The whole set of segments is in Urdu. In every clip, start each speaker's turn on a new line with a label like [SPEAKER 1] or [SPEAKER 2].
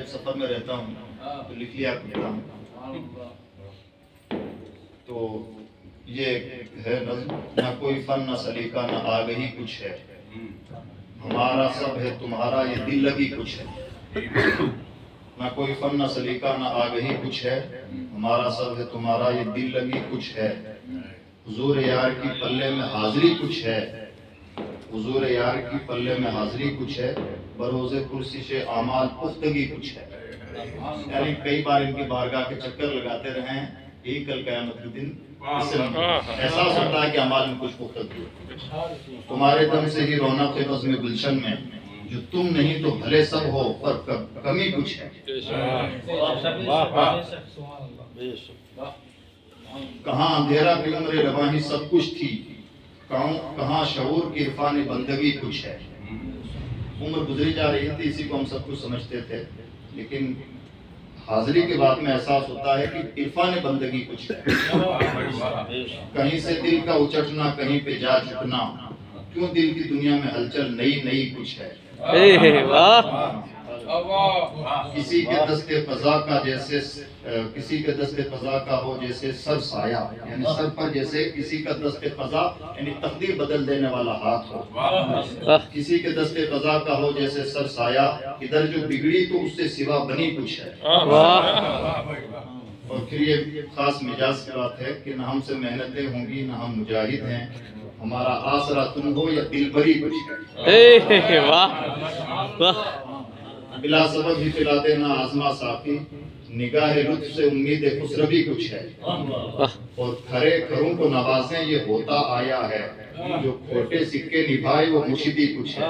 [SPEAKER 1] جب سفر میں رہتا ہوں تو لکھ لیا کرتا ہوں. تو یہ ہے نظم. نہ کوئی فن نہ سلیقہ نہ آگہی کچھ ہے، ہمارا سب ہے تمہارا یہ دل لگی کچھ ہے. نہ کوئی فن نہ سلیقہ نہ آگہی کچھ ہے، ہمارا سب ہے تمہارا یہ دل لگی کچھ ہے. حضور یار کی پلے میں حاضری کچھ ہے، حضور یار کی پلے میں حاضری کچھ ہے، بروز پرسش اعمال پختگی کچھ ہے. یعنی کئی بار ان کی بارگاہ کے چکر لگاتے رہے ہیں، یہی کل قیامت کے دن اس سے احساس ہوتا ہے کہ اعمال میں کچھ پختگی ہو. تمہارے دم سے ہی رونق ہے بزم گلشن میں، جو تم نہیں تو بھلے سب ہو پر کمی کچھ ہے. کہاں اندھیرا کی عمر رواں سب کچھ تھی، کہاں شعور کی عرفان بندگی کچھ ہے. عمر گزری جا رہی تھی، اسی کو ہم سب کچھ سمجھتے تھے، لیکن حاضری کے بعد میں احساس ہوتا ہے کہ عرفان بندگی کچھ ہے. کہیں سے دل کا اچٹنا، کہیں پہ جا جھکنا، کیوں دل کی دنیا میں ہلچل نئی نئی کچھ ہے. کسی کے دست قضا کا جیسے کسی کے دست قضا کا ہو جیسے سر سایہ، یعنی سر پر جیسے کسی کا دست قضا یعنی تقدیر بدل دینے والا ہاتھ ہو. کسی کے دست قضا کا ہو جیسے سر سایہ، ادھر جو بگڑی تو اس سے سوا بنی کچھ ہے. اور پھر یہ خاص مزاج کی بات ہے کہ نہ ہم سے محنتیں ہوں گی نہ ہم مجاہد ہیں، ہمارا آسرا تم ہو یا دل بری کچھ ہے. بلا سبب ہی پلا دینا آزما ساقی، نگاہ لطف سے امید خسروی کچھ ہے. اور کھرے کھروں کو نوازیں یہ ہوتا آیا ہے، جو کھوٹے سکے نبھائے وہ مشدی کچھ ہے.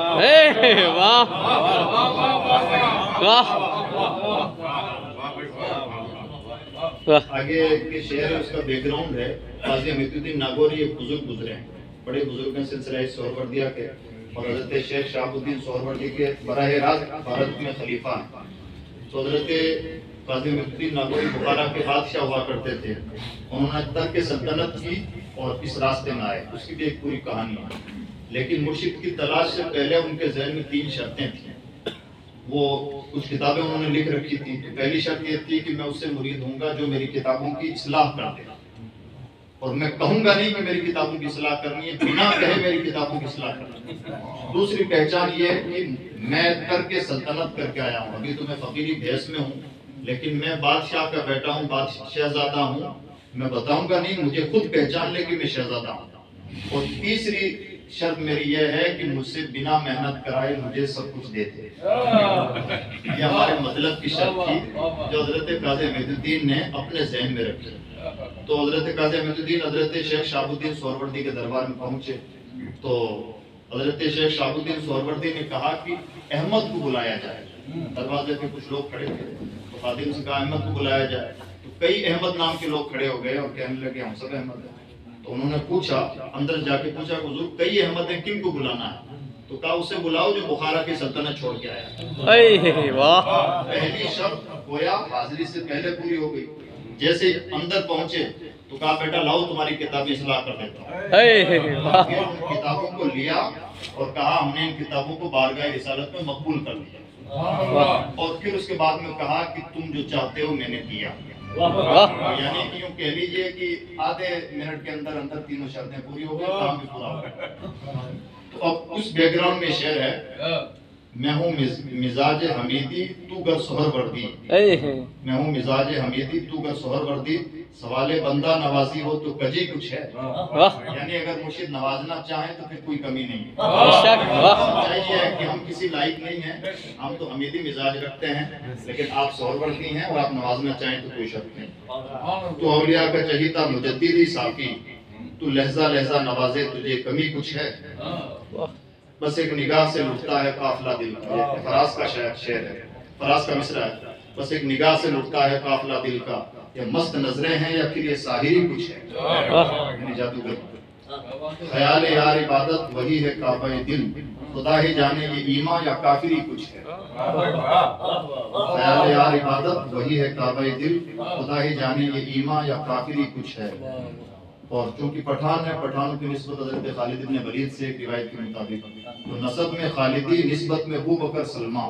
[SPEAKER 1] آگے کے شعر ہے، اس کا بیک گراؤنڈ ہے. قاضی حمید الدین ناگوری ایک بزرگ گزرے ہیں، بڑے بزرگ ہیں سلسلہ سہروردیہ کے، اور حضرت شیخ شہاب الدین سہروردی کے براہ راست بھارت میں خلیفہ ہیں. تو حضرت قاضی حمید الدین ناگوری بخارا کے بادشاہ ہوا کرتے تھے. انہوں نے ترک سلطنت کی اور اس راستے میں آئے، اس کی بھی ایک پوری کہانی ہے. لیکن مرشد کی تلاش سے پہلے ان کے ذہن میں 3 شرطیں تھیں. وہ کچھ کتابیں انہوں نے لکھ رکھی تھی. پہلی شرط یہ تھی کہ میں اس سے مرید ہوں گا جو میری کتابوں کی اصلاح کر دے، اور میں کہوں گا نہیں کہ میری کتابوں کی اصلاح کرنی ہے، بنا کہے میری کتابوں کی اصلاح کرنی ہے. دوسری پہچان یہ ہے کہ میں ترک سلطنت کر کے آیا ہوں، ابھی تو میں فقیری بھیس میں ہوں، لیکن میں بادشاہ کا بیٹا ہوں، شہزادہ ہوں. میں بتاؤں گا نہیں، مجھے خود پہچان لے کہ میں شہزادہ ہوں. اور تیسری شرط میری یہ ہے کہ مجھ سے بنا محنت کرائے مجھے سب کچھ دے دے. یہ ہمارے مطلب کی شرط تھی جو حضرت قاضی حمید الدین نے اپنے ذہن میں رکھی. تو حضرت قاضی حمید الدین حضرت شیخ شہاب الدین سہروردی کے دربار میں پہنچے. تو حضرت شیخ شہاب الدین سہروردی نے کہا کہ احمد کو بلایا جائے. دروازے پہ کچھ لوگ کھڑے تھے، تو خادم سے کہا احمد کو بلایا جائے. تو کئی احمد نام کے لوگ کھڑے ہو گئے اور کہنے لگے ہم سب احمد ہیں. تو انہوں نے پوچھا، اندر جا کے پوچھا حضور کئی احمد ہیں، کن کو بلانا ہے؟ تو کہا اسے بلاؤ جو بخارا کی سلطنت چھوڑ کے آیا. پہلی شرط گویا حاضری سے پہلے پوری ہو گئی. جیسے اندر پہنچے تو کہا بیٹا لاؤ تمہاری کتابیں اصلاح کر دیتا ہوں. پھر ان کتابوں کو لیا اور کہا ہم نے ان کتابوں کو بارگاہ رسالت میں مقبول کر لیا. اور پھر اس کے بعد میں کہا کہ تم جو چاہتے ہو میں نے دیا. یعنی کہ یوں کہہ لیجئے کہ آدھے منٹ کے اندر اندر تینوں شرطیں پوری ہو گئی، کام بھی پورا ہو گیا. تو اب اس بیک گراؤنڈ میں شعر ہے، میں ہوں مزاج حمیدی تو گر سہر وردی. میں ہوں مزاج حمیدی تو گر سہر وردی، سوال بندہ نوازی ہو تو کجی کچھ ہے. یعنی اگر مرشد نوازنا چاہیں تو پھر کوئی کمی نہیں ہے. چاہیے ہے کہ ہم کسی لائق نہیں ہیں، ہم تو حمیدی مزاج رکھتے ہیں، لیکن آپ سہر وردی ہیں اور آپ نوازنا چاہیں تو کوئی شرط نہیں. تو اولیاء کا چہیتا مجددی ساقی، تو لہجہ لہجہ نوازے تجھے کمی کچھ ہے. بس ایک نگاہ سے لٹتا ہے قافلہ دل کا. فراز کا شعر ہے، فراز کا مصرع ہے. بس ایک نگاہ سے لٹتا ہے قافلہ دل کا، یہ مست نظریں ہیں یا پھر یہ ساحری کچھ ہے. یعنی جادوگر. خیال یار عبادت وہی ہے کعبہ دل، خدا ہی جانے یہ ایمان یا کافری کچھ ہے. خیال یار عبادت وہی ہے کعبہ دل، خدا ہی جانے یہ ایمان یا کافری کچھ ہے. اور چونکہ پٹھان ہے، پٹھانوں کی نسبت حضرت خالد بن ولید سے ایک روایت کے مطابق، تو نسب میں خالدی، نسبت میں ابو بکر سلمان.